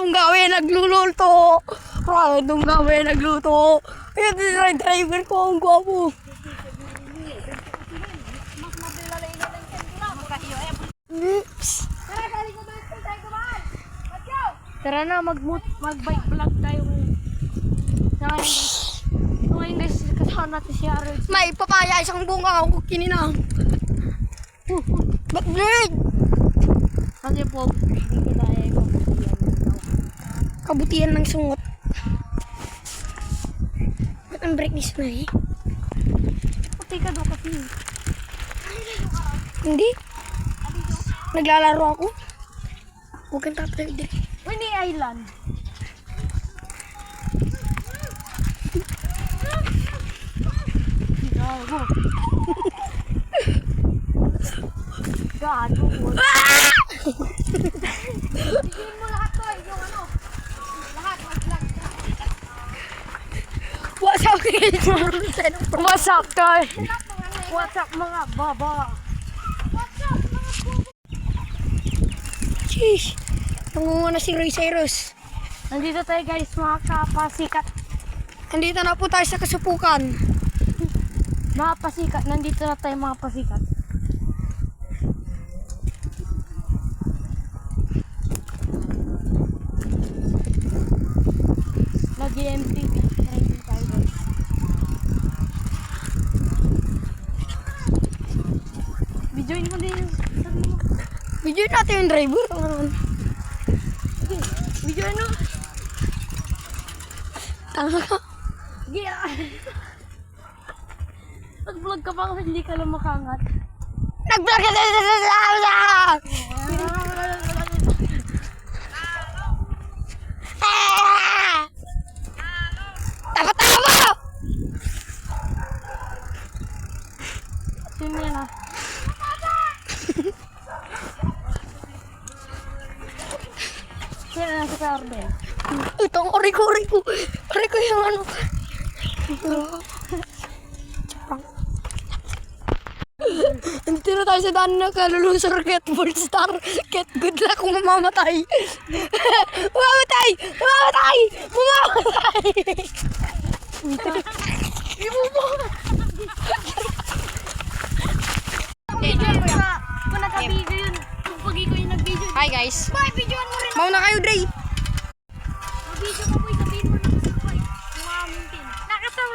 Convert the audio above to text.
Random gawin, nagluluto. Random gawin, nagluto. Ayun, yung driver ko, ang gwapo. Oops. Tara na, mag-bike vlog tayo ngayon. So ngayon guys, kasama natin si Harold. May papaya, isang bunga ako kininang. But bird! Kasi po, dito tayo Kabutihan ng sungot. Ba't ang break is na eh? Pati ka daw kasi. Hindi. Naglalaro ako. Huwag kang tatay din. Winnie Island. Gago. Gago. Tigilin mo lahat to, yung ano. Lahat, mag-vlog. What's up guys? What's up, guys? What's up, mga baba? Sheesh. Nangunguna si Roy Cyrus. Nandito tayo guys, mga kapasikat. Nandito na po tayo sa kasupukan. Mga pasikat, nandito na tayo mga pasikat. Nag-MTV. Nandito tayo guys. Videoin mo din yung sabi mo. Video natin yung driver. Video ano? Tanga ka. Yeah. Nag-vlog ka pa kasi hindi ka lang makangat. Nag-vlog ka sa Tama mo! Sino yan ah? Sino na si Cardel? Ito ang ori ko. Ori ko yung ano. Nandito na tayo sa daan na kalulusor Get Ball Star. Get good luck kung mamamatay. Mamamatay! Mamamatay! Mamamatay! Kung naka-video yun, kung pagi ko yung nag-video. Hi guys. Bye, videoan mo rin. Mauna kayo, Dre.